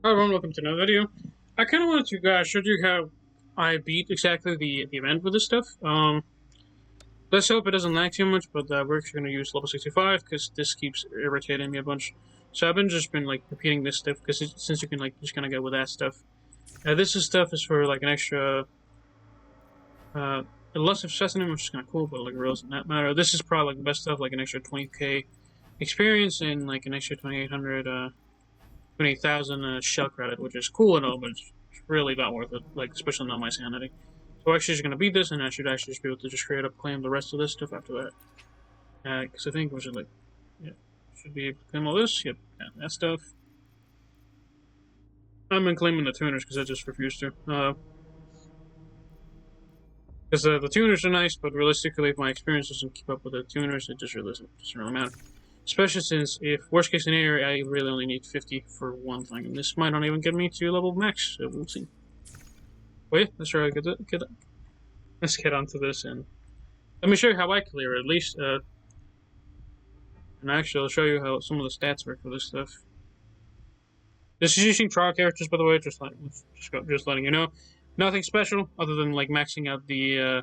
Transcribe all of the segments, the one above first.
Hi everyone, welcome to another video. I kind of wanted to show you how I beat exactly the event with this stuff. Let's hope it doesn't lag too much, but we're actually going to use level 65 because this keeps irritating me a bunch. So I've been like repeating this stuff because since you can like just kind of go with that stuff. This stuff is for like an extra uh, elusive session, which is kind of cool, but like it doesn't that matter. This is probably like the best stuff, like an extra 20k experience and like an extra 2800 28,000 shell credit, which is cool and all, but it's really not worth it. Like, especially not my sanity. So we're actually just gonna beat this, and I should actually just be able to just straight up claim the rest of this stuff after that. Because I think we should like, yeah, should be able to claim all this. Yep, yeah, that stuff. I'm in claiming the tuners because I just refuse to. Because the tuners are nice, but realistically, if my experience doesn't keep up with the tuners, it just really doesn't really matter. Especially since, if worst case scenario, I really only need 50 for one thing, and this might not even get me to level max, so we'll see. Wait, let's try to let's get onto this, and let me show you how I clear it, at least. And actually, I'll show you how some of the stats work for this stuff. This is using trial characters, by the way, just letting you know. Nothing special other than like maxing out the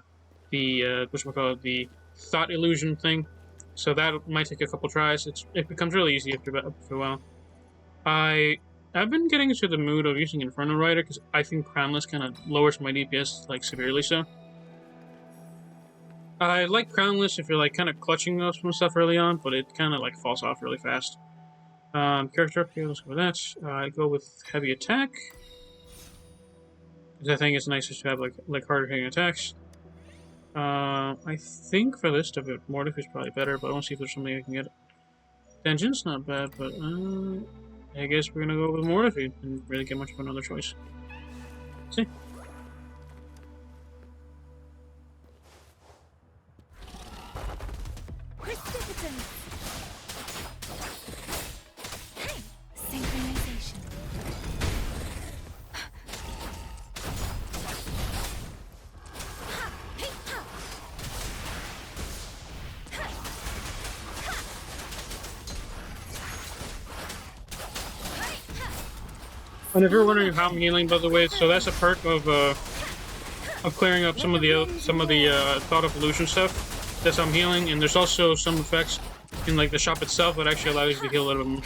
whatchamacallit, the thought illusion thing. So that might take a couple tries. It becomes really easy after a while. I've been getting into the mood of using Inferno Rider because I think Crownless kind of lowers my DPS like severely. So I like Crownless if you're like kind of clutching up some stuff early on, but it kind of like falls off really fast. Character up here, let's go with that. I go with heavy attack because I think it's nicer to have like harder hitting attacks. I think for this stuff, Mortif is probably better, but I want to see if there's something I can get. Dungeon's not bad, but I guess we're gonna go with Mortif and really get much of another choice. Let's see. Synchronization. And if you're wondering how I'm healing, by the way, so that's a perk of clearing up some of the thought of illusion stuff. That's how I'm healing, and there's also some effects in like the shop itself that actually allows you to heal a little bit more.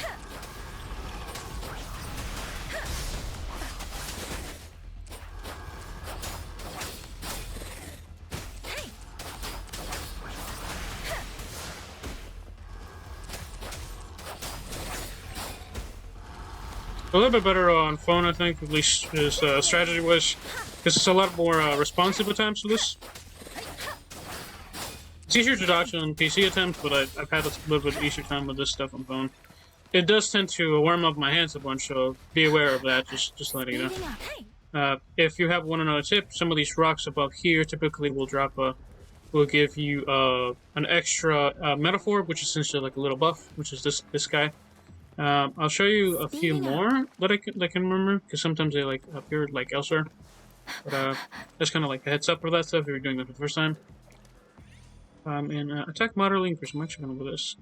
A little bit better on phone, I think, at least his strategy was, because it's a lot more responsive attempts to this. It's easier to dodge on PC attempts, but I've had a little bit easier time with this stuff on phone. It does tend to warm up my hands a bunch, so be aware of that, just letting you know. If you have one another tip, some of these rocks above here typically will give you an extra metaphor, which is essentially like a little buff, which is this guy. I'll show you a few more that I can remember, because sometimes they like appear like elsewhere. But that's kind of like a heads up for that stuff if you're doing that for the first time. And attack moderately increase. I'm actually gonna do this.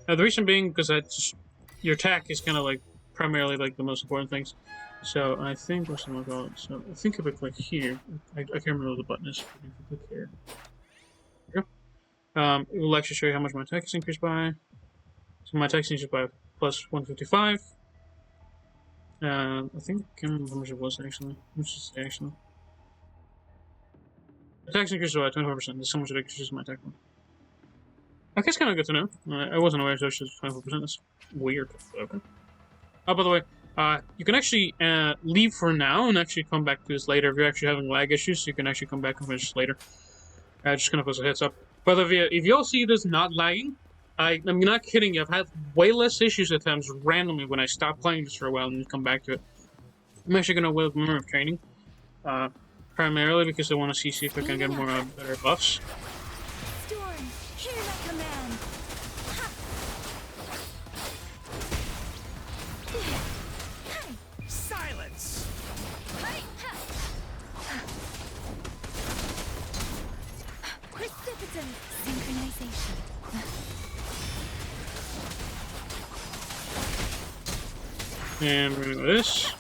The reason being because your attack is kind of like primarily like the most important things. So I think what's gonna call it. So I think if I click here, I can't remember what the button is. If I click here, there we go. It will actually show you how much my attack is increased by. So my attack is increased by plus 155. I think I can't remember how much it was actually. How much is it actually? Attack increases by 24%. That's how much it increases my attack. Okay, it's kind of good to know. I wasn't aware it was just 24%. That's weird. Okay. Oh, by the way, you can actually leave for now and actually come back to this later. If you're actually having lag issues, you can actually come back and finish later. Just gonna put a heads up. But if y'all see this not lagging, I'm not kidding you. I've had way less issues at times randomly when I stop playing this for a while and come back to it. I'm actually gonna wait a moment of training, primarily because I want to see if I can get more better buffs. Storm, hear my command. Silence! Precipitant synchronization. And we're gonna go this.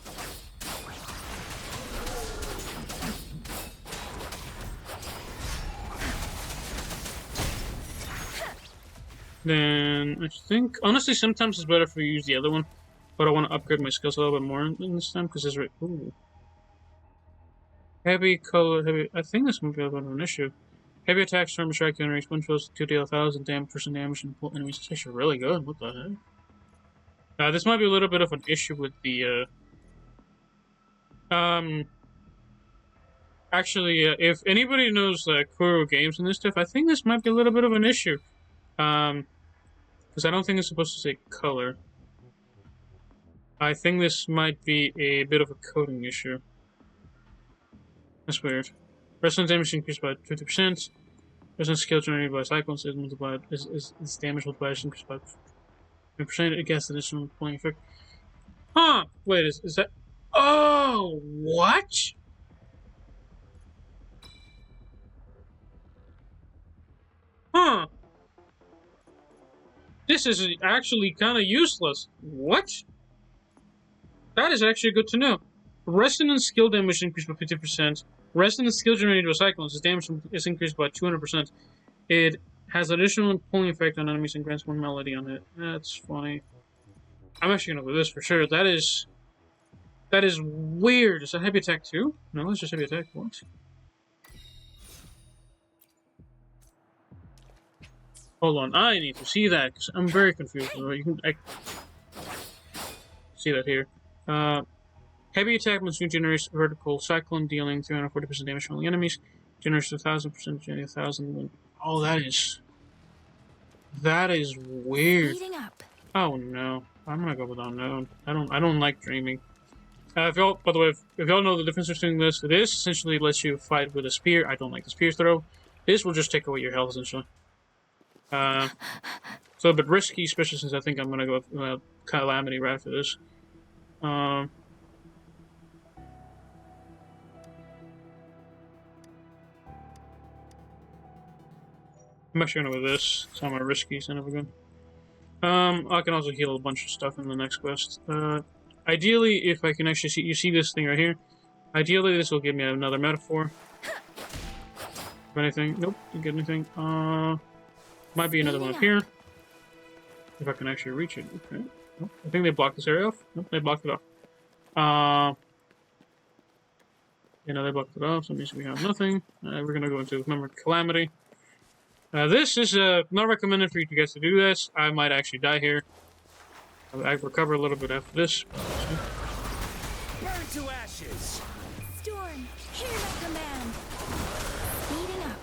Then I think honestly sometimes it's better if we use the other one, but I want to upgrade my skills a little bit more in this time because it's right. Ooh, heavy color, heavy. I think this might be a bit of an issue. Heavy attacks, storm strike, generates one shows to deal 1,000 damage, percent damage, and pull enemies. It's actually really good. What the heck? This might be a little bit of an issue with the Actually, if anybody knows Kuro games and this stuff, I think this might be a little bit of an issue. Because I don't think it's supposed to say color. I think this might be a bit of a coding issue. That's weird. Resistance damage increased by 50%. Resistance skill generated by cyclones is multiplied. Is damage multiplied is increased by 20%. It gets additional pulling effect. Huh! Wait, is that? Oh, what? Huh? This is actually kind of useless. What? That is actually good to know. Resonance skill damage increased by 50%. Resonance skill generated by cyclones is damage is increased by 200%. It has additional pulling effect on enemies and grants one melody on it. That's funny. I'm actually gonna go with this for sure. That is weird. Is that heavy attack too? No, it's just heavy attack. What? Hold on, I need to see that because I'm very confused. You can see that here. Heavy attack must generate vertical cyclone, dealing 340% damage from all enemies. Generates 1,000%, generates 1,000. Oh, that is weird. Oh no, I'm gonna go with unknown. I don't like dreaming. If y'all, by the way, if y'all know the difference between this, this essentially lets you fight with a spear. I don't like the spear throw. This will just take away your health essentially. So a bit risky, especially since I think I'm gonna go with Calamity right after this. I'm actually gonna go with this. It's not my risky son of a gun. I can also heal a bunch of stuff in the next quest. Ideally, if I can actually see, you see this thing right here. Ideally, this will give me another metaphor. If anything, nope, didn't get anything. Might be another one up here. If I can actually reach it. Okay. Nope. I think they blocked this area off. Nope, they blocked it off. You know, they blocked it off, so it means we have nothing. We're gonna go into Remember Calamity. This is not recommended for you guys to do this. I might actually die here. I recover a little bit after this. Burn to ashes. Storm, hear my command. Speeding up.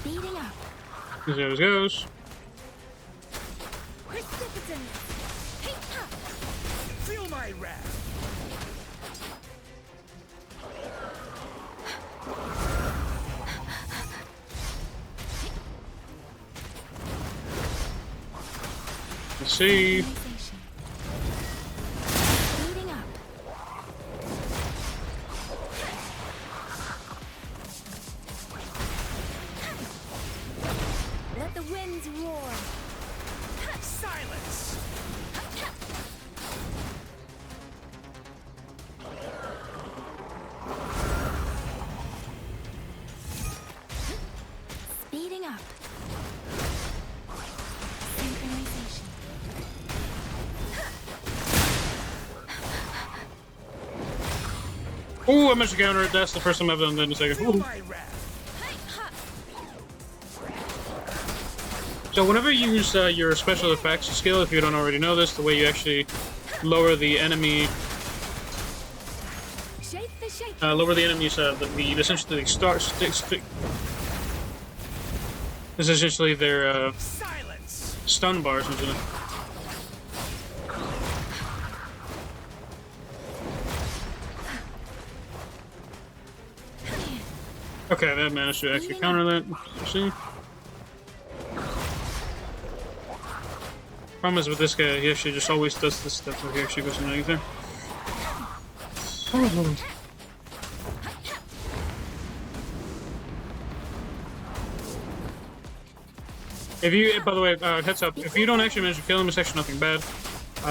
Speeding up. This is how this goes. Precipitant. Feel my wrath. Let's see. Speeding up. Let the winds roar. Silence. Speeding up. Synchronization. Ooh, I managed to counter it. That's the first time I've done that in a second. Feel Ooh. my wrath. So whenever you use your special effects skill, if you don't already know this, the way you actually lower the enemy, Shake the shake. lower the enemy's essentially this is essentially their Silence. stun bars, isn't it? Okay, that managed to actually counter that. Let's see. Problem is with this guy, he actually just always does this stuff where he actually goes into anything. If you, by the way, heads up, if you don't actually manage to kill him, it's actually nothing bad.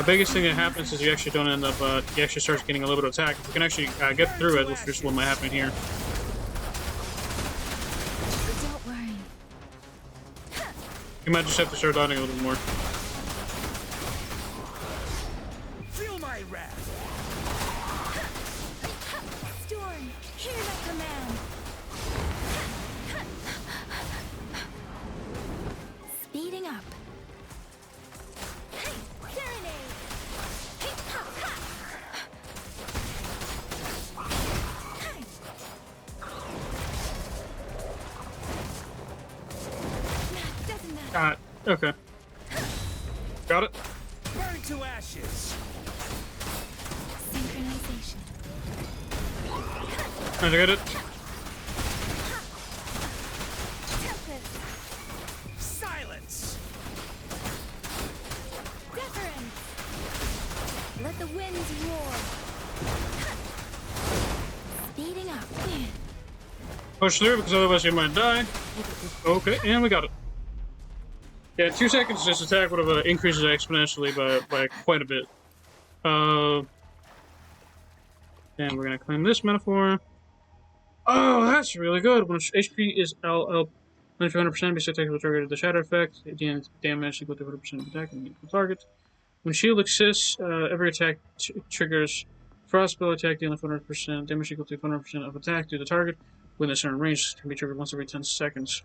Biggest thing that happens is you actually don't end up, he actually starts getting a little bit of attack. If you can actually get through it, which is what might happen here. Don't worry. You might just have to start dodging a little bit more. Feel my wrath. Storm, hear my command. Speeding up. Serenade. Doesn't matter. Okay. Got it. Burn to ashes. Synchronization. I get it. Tempest. Silence. Deference. Let the winds roar. Speeding up. Push through because otherwise you might die. Okay, and we got it. Yeah, 2 seconds this attack would have increases it exponentially by quite a bit. And we're gonna claim this metaphor. Oh, that's really good. When HP is LL 100%, be attack will trigger the shadow effect. Damage equal to 100% of attack and equal target. When shield exists, every attack triggers frostbow attack dealing 100% damage equal to 100% of attack to the target within a certain range. Can be triggered once every 10 seconds.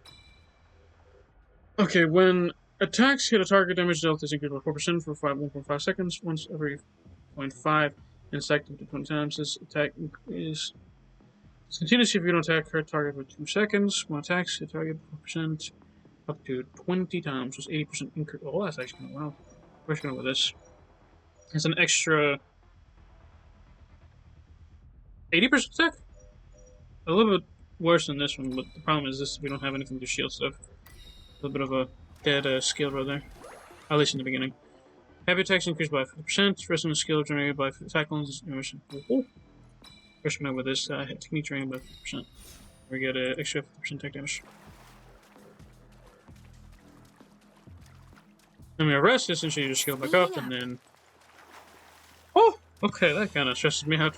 Okay, when attacks hit a target, damage dealt is increased by 4% for 1.5 seconds, once every 0.5, and stacked up to 20 times. This attack is continuous if you don't attack her target for 2 seconds. When attacks hit target 4%, up to 20 times, just 80% increase. Oh, that's actually kind of wow. We're going with this. It's an extra 80% attack? A little bit worse than this one, but the problem is this: we don't have anything to shield stuff. A little bit of a dead skill right there. At least in the beginning. Heavy attacks increased by 50%. Resonant skill generated by attack lines. First one with this technique training by 50%. We get an extra 50% attack damage. Then we arrest, essentially you just heal back up, and then... Oh! Okay, that kind of stresses me out.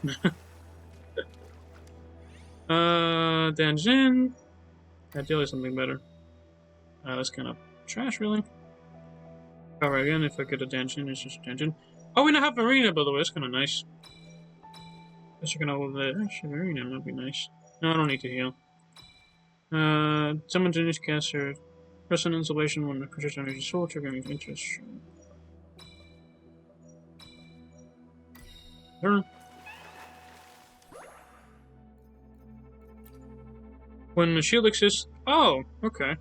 Danjin. Ideally something better. That's kind of trash, really. Alright, again, if I get a Danjin, it's just a Danjin. Oh, we now have Marina, by the way, it's kind of nice. Guess we're gonna hold that. Actually, Marina might be nice. No, I don't need to heal. Summon Genius Caster. Present insulation when the creature's energy soul, triggering interest. Turn. When the shield exists. Oh, okay.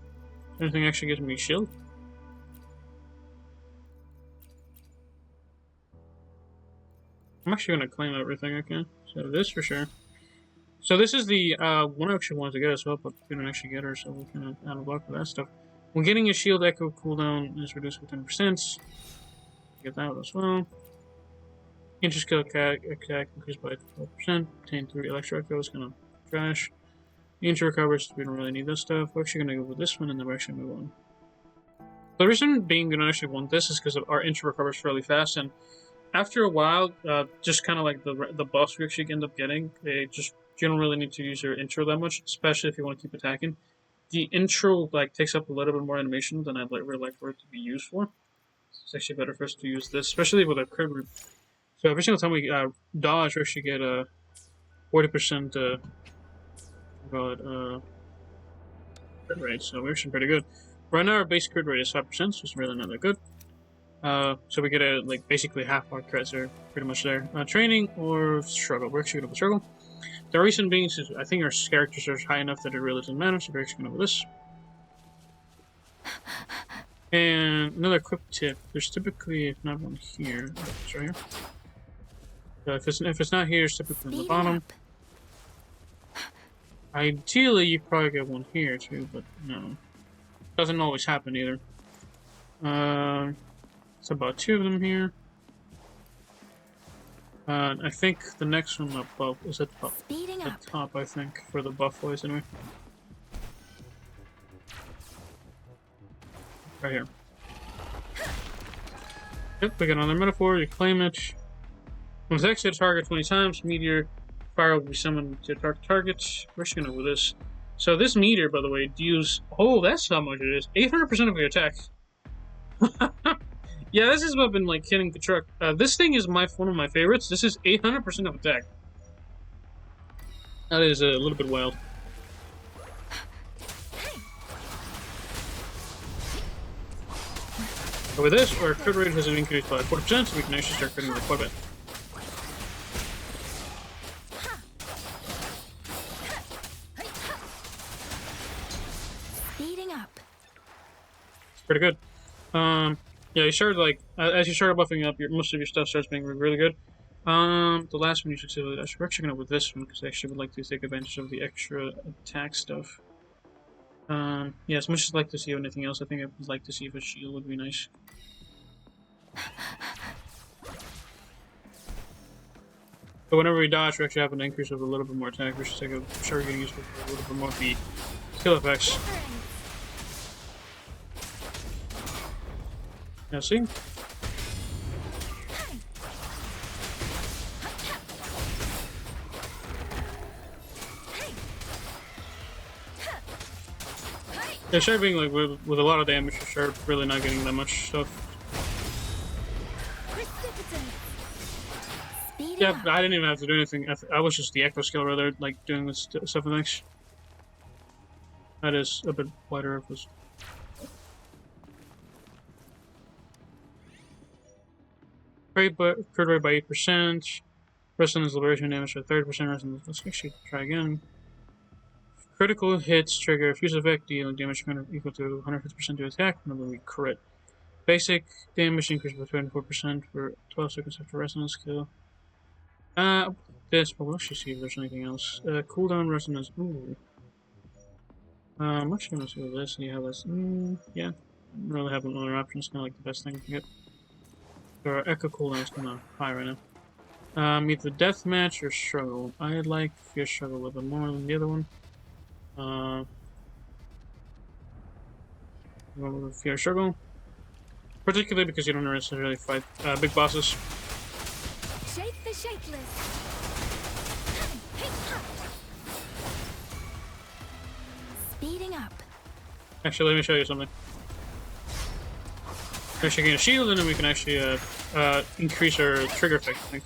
Anything actually gives me shield? I'm actually gonna claim everything I can. So this for sure. So this is the one I actually wanted to get as well, but we didn't actually get her, so we're kind of out of luck with that stuff. When getting a shield echo cooldown is reduced by 10%. Get that as well. Interest skill attack increased by 12%. Obtain 3 electro echo is kind of trash. Intro recovers, we don't really need this stuff. We're actually gonna go with this one and then we're actually move on. The reason being we don't actually want this is because our intro recovers fairly fast, and after a while, just kind of like the buffs we actually end up getting, you don't really need to use your intro that much, especially if you want to keep attacking. The intro takes up a little bit more animation than I'd really like for it to be used for. It's actually better for us to use this, especially with a crit rate. So every single time we dodge, we actually get a 40% crit rate, so we're actually pretty good. Right now our base crit rate is 5%, so it's really not that good. So we get basically half our crits are pretty much there. Training or struggle. We're actually going to struggle. The reason being is I think our characters are high enough that it really doesn't matter, so we're actually going to go with this. And another quick tip: there's typically not one here. Oh, it's right here. If it's not here, it's typically on the bottom. Ideally, you probably get one here too, but no, doesn't always happen either. It's about 2 of them here. I think the next one above is at the top, I think, for the buff boys anyway. Right here. Yep, we got another metaphor. You claim it. When it's actually a target 20 times, meteor fire will be summoned to target. We're just gonna go with this. So this meteor, by the way, deals. Oh, that's how much it is. 800% of your attack. Yeah, this is what I've been like hitting the truck. This thing is one of my favorites. This is 800% of attack. That is a little bit wild. But with this, our crit rate has increased by 40%, so we can actually start critting with quite a bit. Speeding up. It's pretty good. Yeah, you start like as you start buffing up, most of your stuff starts being really good. The last one you succeeded. We're actually gonna go with this one because I actually would like to take advantage of the extra attack stuff. Yeah, as much as I'd like to see anything else, I think I would like to see if a shield would be nice. But whenever we dodge, we actually have an increase of a little bit more attack, which is like a start getting used to a little bit more of the skill effects. Yeah, see? Yeah, start being like with a lot of damage, you start really not getting that much stuff. Yeah, I didn't even have to do anything. I was just the echo skill rather, like doing this stuff and things. That is a bit wider of this. Crit rate by 8%. Resonance liberation damage by 30%. Resonance. Let's actually try again. Critical hits trigger a fuse effect, dealing damage equal to 150% to attack whenever we crit. Basic damage increase by 24% for 12 seconds after resonance kill. This, but we'll actually see if there's anything else. Cooldown resonance. Ooh. I'm actually gonna see what this. See how this. Yeah. Don't really have another option. It's kind of like the best thing to get. So our echo cooldown is kind of high right now. Either deathmatch or struggle. I like fear struggle a little bit more than the other one. Fear struggle, particularly because you don't necessarily fight big bosses. Shake the shakeless. Speeding up. Actually, let me show you something. We're actually getting a shield, and then we can actually increase our trigger effect, I think.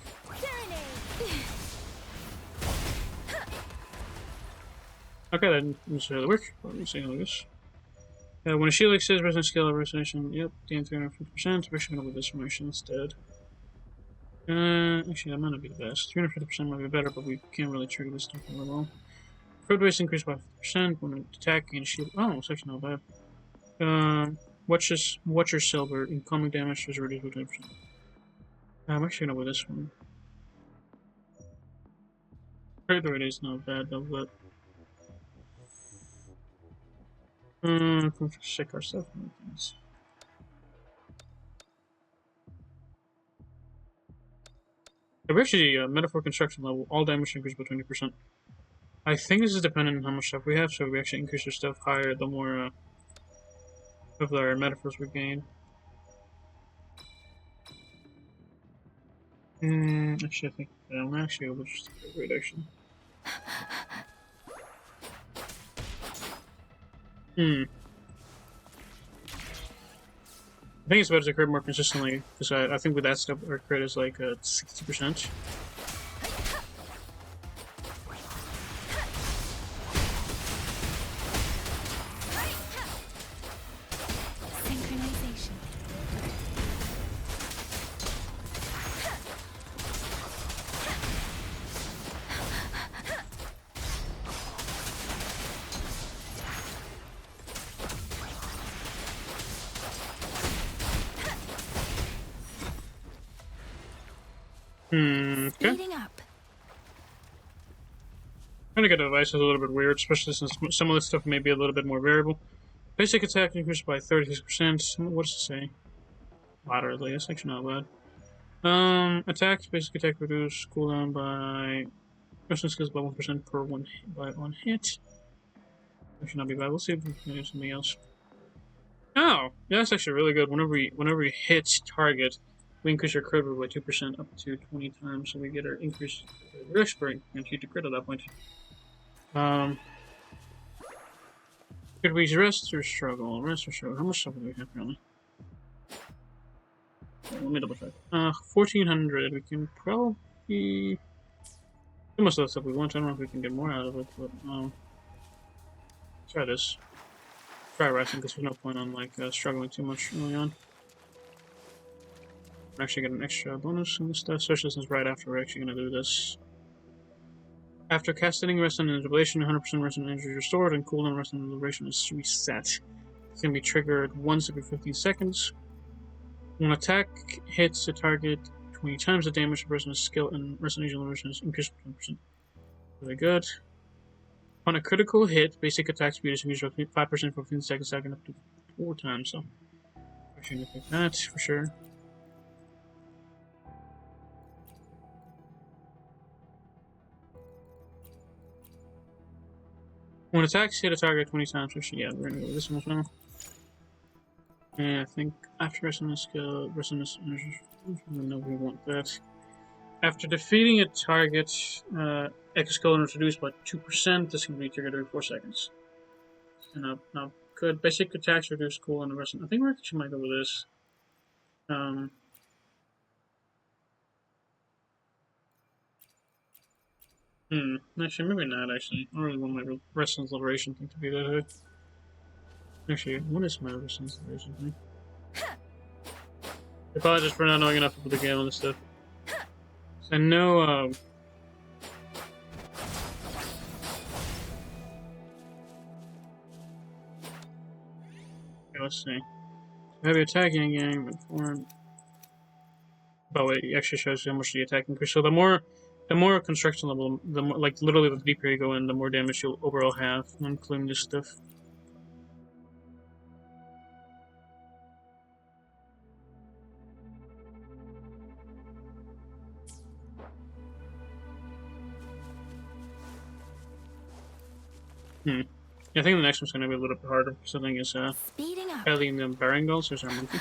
Okay, that didn't necessarily work. Let me see how it goes. When a shield exceeds resonance skill or resonation, yep, gain 350%. We're actually gonna go with this formation instead. Actually, that might not be the best. 350% might be better, but we can't really trigger this stuff really well. Crit rate increased by 50% when attacking a shield. Oh, it's actually not bad. Watch your silver. Incoming damage is reduced by 20%. I'm actually gonna go with this one. Crit rate is not bad though, but let's check our stuff. We're actually metaphor construction level. All damage increased by 20%. I think this is dependent on how much stuff we have, so if we actually increase our stuff higher, the more of our metaphors we gain. Actually, I think I'm actually able to just great actually. I think it's better to crit more consistently, because I think with that stuff, our crit is like 60%. Okay. Speeding up. Trying to get device is a little bit weird, especially since some of this stuff may be a little bit more variable. Basic attack increased by 36%. What does it say? Moderately, that's actually not bad. Attacks, basic attack reduce cooldown by person skills by 1% per one hit. That should not be bad. We'll see if we can do something else. Oh, yeah, that's actually really good. Whenever we hit target, we increase our crit rate by 2% up to 20 times, so we get our increased risk rate and hit the crit at that point. Um, could we rest or struggle? Rest or struggle? How much stuff do we have currently? Let me double check. 1400. We can probably do most of the stuff we want. I don't know if we can get more out of it, but try this. Try resting because there's no point on like struggling too much early on. We're actually get an extra bonus in this stuff, especially since right after we're actually going to do this. After casting rest and liberation, 100% rest and energy is restored, and cooldown rest and liberation is reset. It's going to be triggered once every 15 seconds. When attack hits a target 20 times the damage, the person's skill and rest and energy liberation is increased by 10%. Really good. On a critical hit, basic attack speed is increased by 5% for 15 seconds, second up to 4 times. So, actually, going to pick that for sure. When attacks hit a target 20 times, actually, yeah, we're going to go with this one as well. And I think after resonance skill, resonance energy, no, we want that. After defeating a target, X skill is reduced by 2%. This can be triggered every 4 seconds. So now, good. Basic attacks reduce cool and the rest. I think we actually might go with this. Actually, maybe not, actually. I don't really want my resonance liberation thing to be that high. Actually, what is my resonance liberation thing? I probably just for not knowing enough about the game on this stuff. I know, okay, let's see. Heavy attack, Yangyang, form. Oh wait, it actually shows you how much the attack increase. So the more construction level, the more, like literally the deeper you go in, the more damage you'll overall have, including this stuff. Yeah, I think the next one's gonna be a little bit harder. So I think it's Speeding up. Ellie and Barangles. There's our monkey.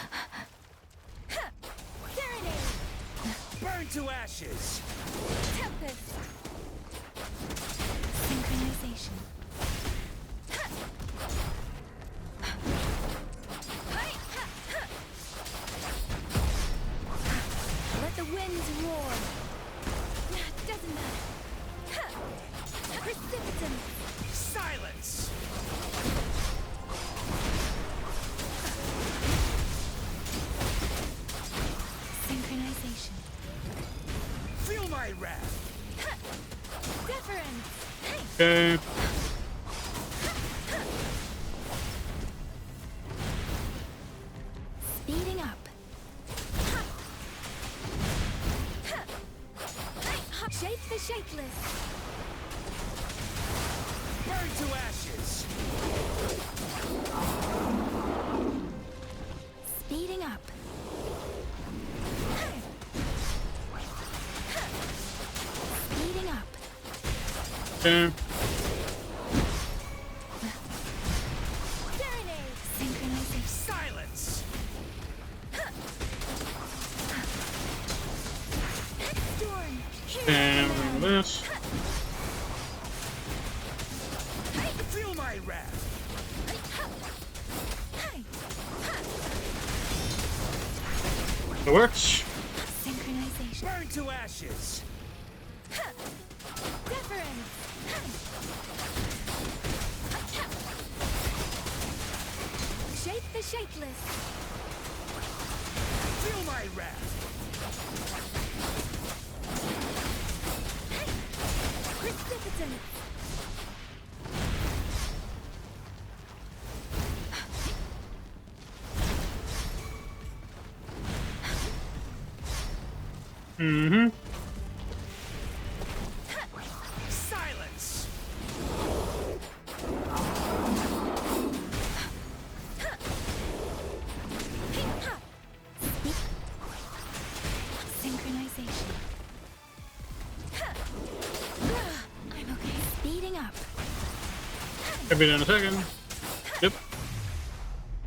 Burn to ashes. Tempest. Synchronization. Let the winds roar. Doesn't matter. Precipitant. Silence. Synchronization. Feel my wrath. Deference. Okay. Speeding up. Shape the shapeless. Burn to ashes. Speeding up. Speeding up. Okay. Serenade. Synchronization. Silence. Storm. And we're gonna do this. Feel my wrath. It works. Synchronization. Burn to ashes. Deference. Shape the shapeless. Feel my wrath. Precipitant. Mm-hmm. Silence. Synchronization. I'm okay. Speeding up. I'll be there in a second. Yep.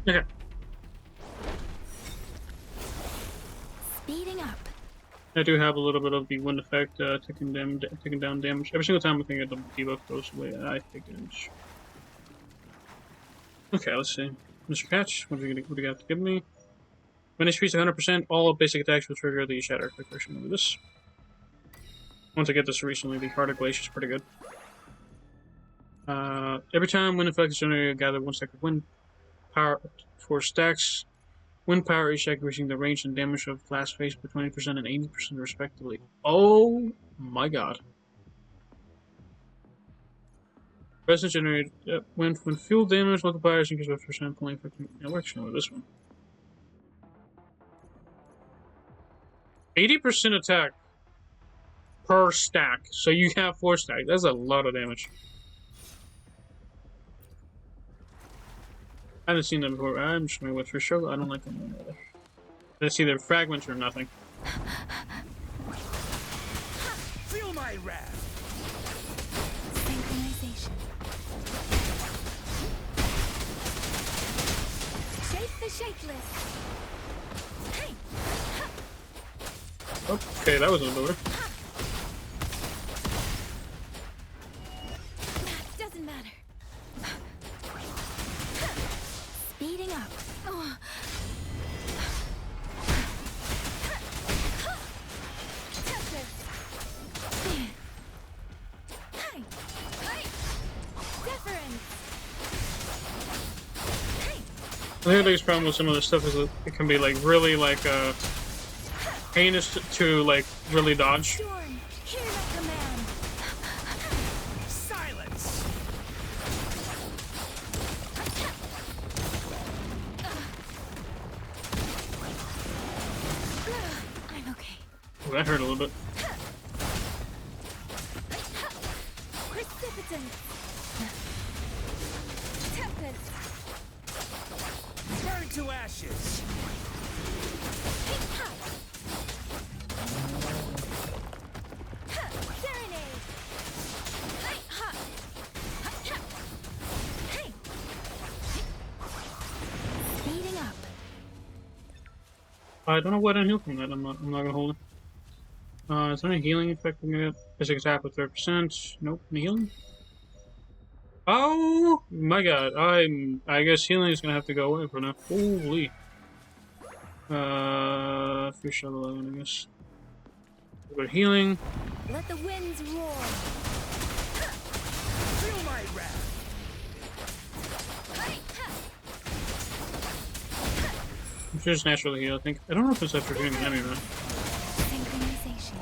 Okay. I do have a little bit of the wind effect, taking down damage. Every single time I think the debuff goes away, I take damage. Okay, let's see. Mr. Catch, what do you got to give me? When HP is 100%, all basic attacks will trigger the Shatter Effect version of this. Once I get this recently, the Heart of Glacier is pretty good. Every time wind effect is generated, gather 1 stack of wind power for stacks. Wind power each stack reaching the range and damage of glass face by 20% and 80% respectively. Oh my god. Present generated when fuel damage multipliers increase by percent pulling effect. Yeah, we're actually with this one. 80% attack per stack. So you have 4 stacks. That's a lot of damage. I haven't seen them before. I'm just gonna wait for sure. I don't like them either. That's either fragments or nothing. Feel my wrath. Synchronization. Shape the shapeless. Hey. Okay, that was a loader. Doesn't matter. Speeding up. Oh. I think the biggest problem with some of this stuff is that it can be like really like heinous to like really dodge. Storm, hear my command. Silence. I'm okay. Oh, that hurt a little bit. Precipitant. Tempest. Burn to ashes. Serenade. Speeding up. I don't know what I heal from that. I'm not gonna hold it. Is there any healing effect I'm gonna get? Basic attack with 30%. Nope, any healing? Oh my god, I guess healing is gonna have to go away for now. Holy. Fish level 11, I guess. But healing. Let the winds roar. Feel my wrath. I'm just naturally heal, I think. I don't know if it's after healing an enemy or not. Synchronization.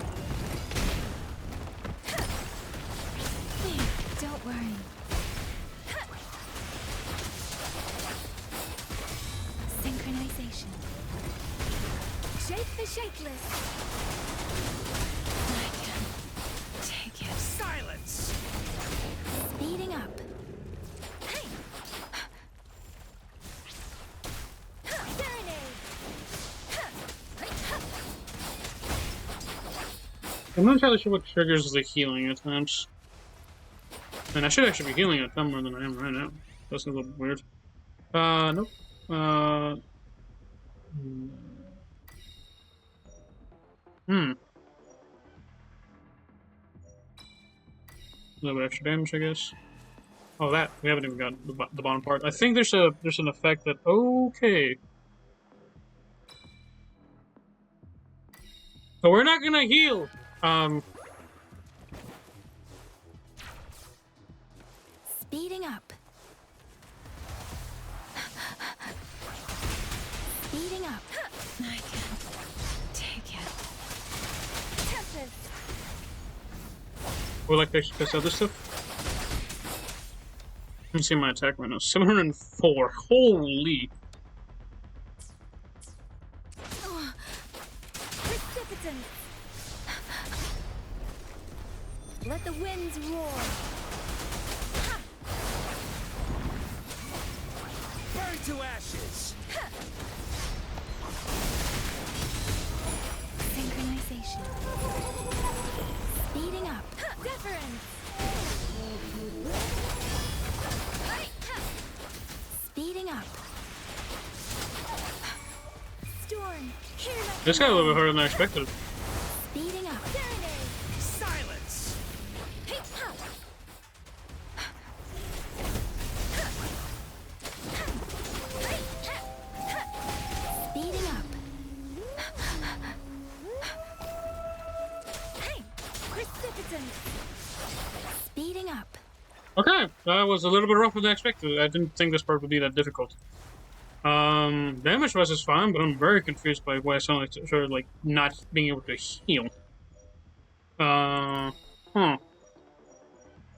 Don't worry. Synchronization. Shape the shapeless. I can take it. Silence. Speeding up. Hey. Serenade. I'm not entirely sure what triggers the healing at times. And I should actually be healing a ton more than I am right now. That's a little weird. Nope. A little bit extra damage, I guess. Oh, that we haven't even got the bottom part. I think there's an effect that okay. So we're not gonna heal. Speeding up. Speeding up. I can take it. Tempest. We like to test out this stuff. Let me see my attack right now. 704. Holy. Oh. Precipitant. Let the winds roar. Ha. Burn to ashes. Synchronization. Speeding up. Deference. Speeding up. Storm, hear my This got a little bit command. harder than I expected. Okay, that was a little bit rougher than expected. I didn't think this part would be that difficult. Damage-wise is fine, but I'm very confused by why I sound like sort of like not being able to heal. Huh.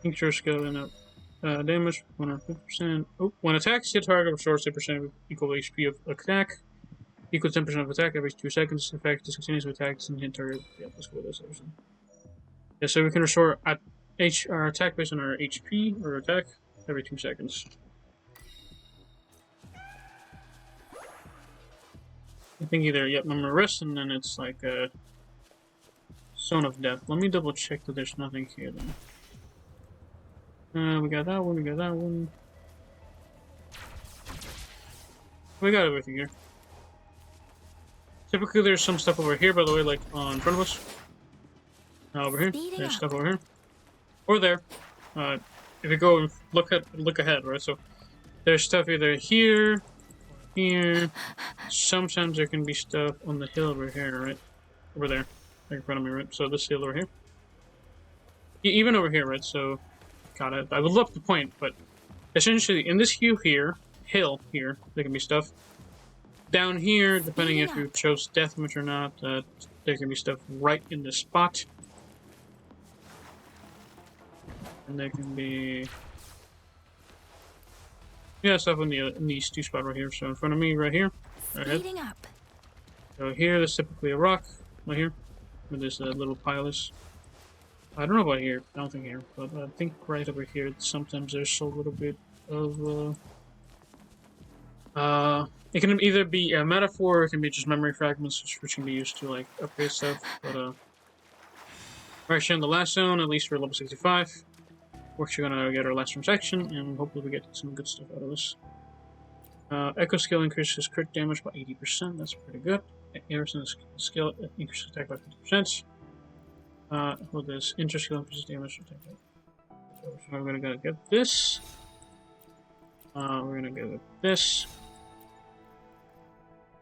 Increase skill and damage 150%. Oh, when attacks hit target, restores 10% of equal HP of attack. Equal 10% of attack every 2 seconds. Effect discontinues with attacks and hit target. Yeah, let's go with this. Everything. Yeah, so we can restore our attack based on our HP or attack every 2 seconds. I think either, yep, I'm gonna rest and then it's like a Zone of Death. Let me double check that there's nothing here then. We got that one, we got that one. We got everything here. Typically there's some stuff over here, by the way, like in front of us. Over here. There's stuff over here. Or there. If you go and look ahead, right? So there's stuff either here, or here. Sometimes there can be stuff on the hill over here, right? Over there. Right in front of me, right? So this hill over here. Even over here, right? So got it. I would love to point, but essentially in this hill here, there can be stuff. Down here, depending if you chose deathmatch or not, there can be stuff right in this spot. And there can be stuff in these 2 spots right here. So in front of me, right here, right ahead. So here, there's typically a rock right here, where this little pile is. I don't know about here. I don't think here, but I think right over here. Sometimes there's a little bit of it can either be a metaphor or it can be just memory fragments, which can be used to like upgrade stuff. But we're actually in the last zone, at least for level 65. We're actually gonna get our last transaction, and hopefully we get some good stuff out of this. Echo skill increases crit damage by 80%. That's pretty good. Anderson skill increases attack by 50%. With this inter skill increases damage. So we're gonna get this. We're gonna get this.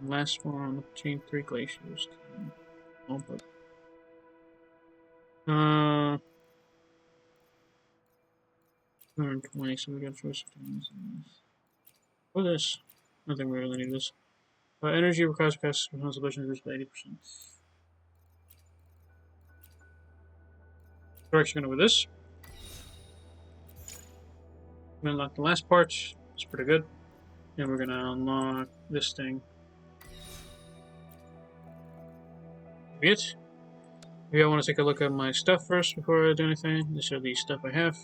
Last one, chain 3 glaciers. Oh, but 120, so we got choice of things. For this, I don't think we really need this. Energy requires cast responsibility reduced by 80%. We're actually gonna with this. We're gonna unlock the last part. It's pretty good. And we're gonna unlock this thing. It. Maybe I want to take a look at my stuff first before I do anything. These are the stuff I have.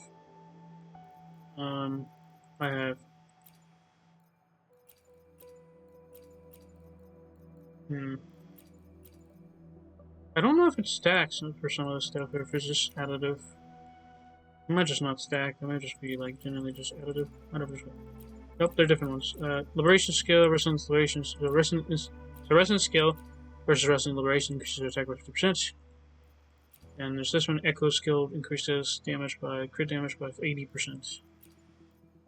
I have. I don't know if it stacks for some of the stuff or if it's just additive. It might just not stack. It might just be like generally just additive. I don't know. Nope, they're different ones. Liberation skill, resonance liberation. So resonance skill versus resonance liberation increases attack by 50%. And there's this one, echo skill increases damage by crit damage by 80%.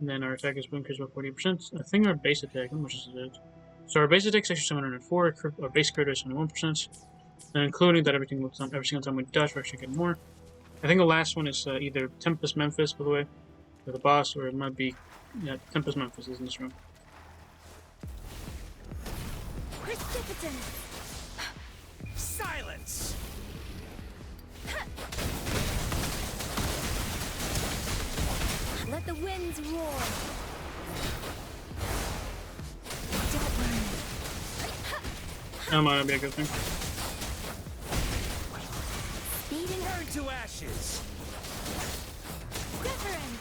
And then our attack is increased by 40%. I think our base attack, how much is it? So our base attack is actually 704, our base crit is 71%. And including that every single time we dodge, we're actually getting more. I think the last one is either Tempest Memphis, by the way, for the boss, or it might be Tempest Memphis is in this room. Silence! Let the winds roar. Don't worry. That might not be a good thing. Burn to ashes! Different.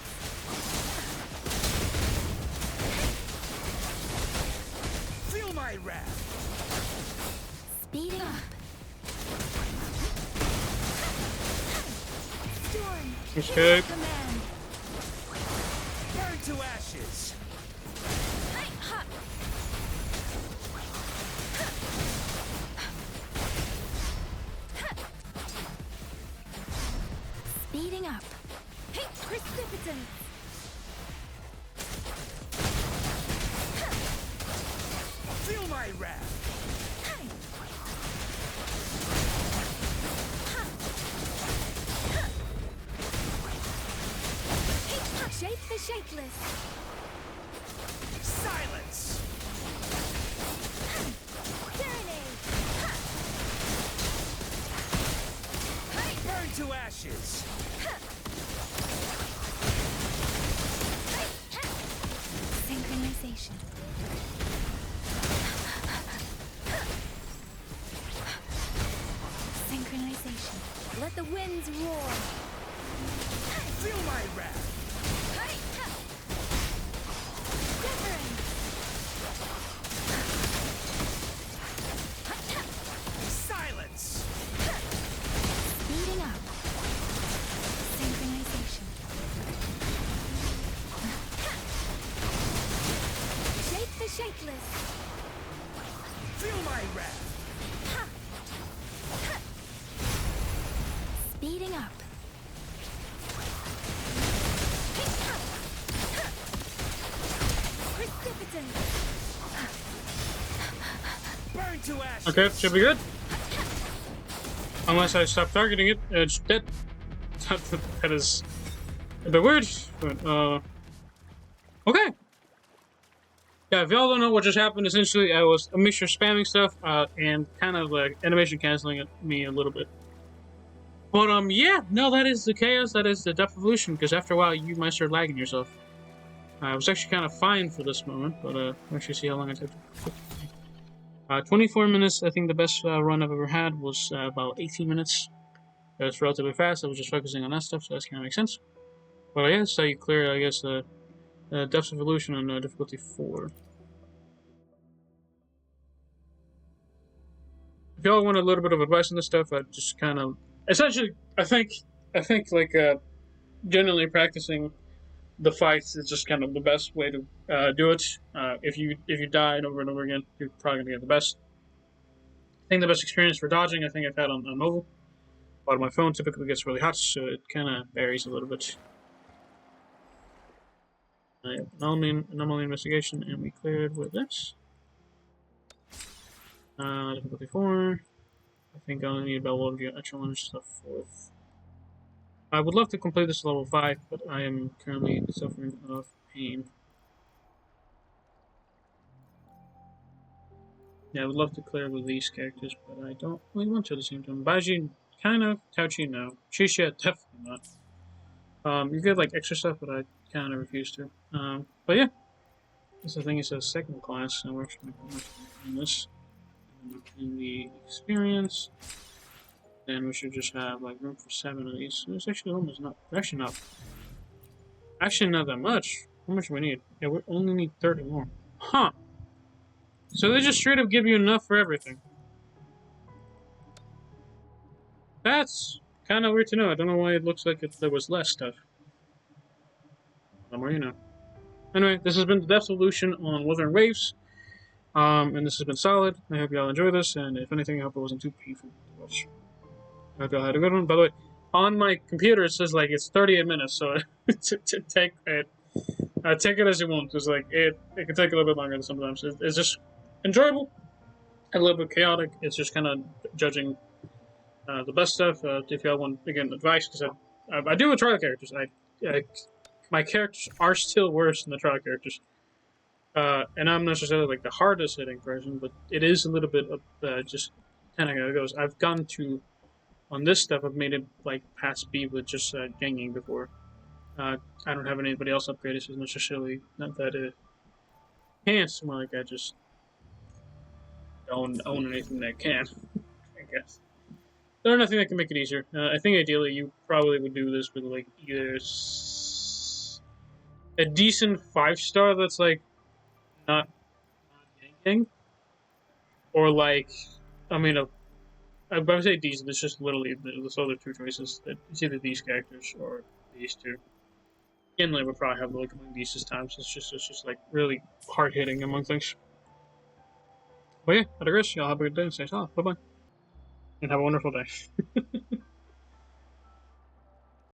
Feel my wrath! Speeding up. Storm. Escape. Command. Burn to ashes! Speeding up. Precipitant. Feel my wrath! Shake the shakeless. Silence! Serenade. Burn to ashes! Synchronization. Synchronization. Let the winds roar. Feel my wrath! Quivering. Silence! Speeding up. Synchronization. Shake the shakeless. Feel my wrath! Speeding up. Precipitant. Burn to ashes! Okay, should be good. Unless I stop targeting it, it's dead. That is a bit weird, but okay. Yeah, if y'all don't know what just happened, essentially I was a mixture of spamming stuff and kind of like animation canceling at me a little bit. But yeah, no, that is the chaos. That is the depth of evolution. Because after a while, you might start lagging yourself. I was actually kind of fine for this moment, but let's see how long it took. 24 minutes. I think the best run I've ever had was about 18 minutes. That's relatively fast. I was just focusing on that stuff, so that's kind of makes sense. But I guess you clear, I guess, Depths of Illusion on difficulty 4. If y'all want a little bit of advice on this stuff, I just kind of essentially, I think like generally practicing the fights is just kind of the best way to do it. If you die over and over again, you're probably gonna get the best. I think the best experience for dodging, I think I've had on mobile. But my phone typically gets really hot, so it kind of varies a little bit. Anomaly investigation, and we cleared with this. Difficulty 4. I think I only need about one of your challenge stuff 4th. I would love to complete this level 5, but I am currently suffering of pain. Yeah, I would love to clear with these characters, but I don't really want to at the same time. Baji, kind of. Tauchi, no. Shisha, definitely not. You get like extra stuff, but I kind of refuse to. But yeah. This, I think, is a second class, so we're actually in this. In the experience. Then we should just have like room for 7 of these. It's actually almost not. Actually not that much. How much do we need? Yeah, we only need 30 more. Huh. So they just straight up give you enough for everything. That's kind of weird to know. I don't know why it looks like there was less stuff. The more you know. Anyway, this has been the Depths of Illusion on Wuthering Waves. And this has been solid. I hope y'all enjoy this, and if anything, I hope it wasn't too painful to watch. I hope y'all had a good one. By the way, on my computer it says like it's 38 minutes, so take it. Take it as you want. It's like it can take a little bit longer sometimes. It's just enjoyable, a little bit chaotic. It's just kind of judging the best stuff. If y'all want again advice, because I do with trial characters. My characters are still worse than the trial characters. And I'm not necessarily like the hardest hitting person, but it is a little bit of just kind of how it goes. I've gone to on this stuff. I've made it like past B with just Yangyang before. I don't have anybody else upgraded, so it's necessarily not that it can't. It's more like I just don't own anything that can. I guess there's nothing that can make it easier. I think ideally you probably would do this with like either a decent 5-star that's like not Yangyang, or like I mean I would say decent. It's just literally the other two choices. That it's either these characters or these two. Inlay would probably have like among these times. It's just like really hard hitting among things. But yeah, I digress. Y'all have a good day and stay safe. Bye bye, and have a wonderful day.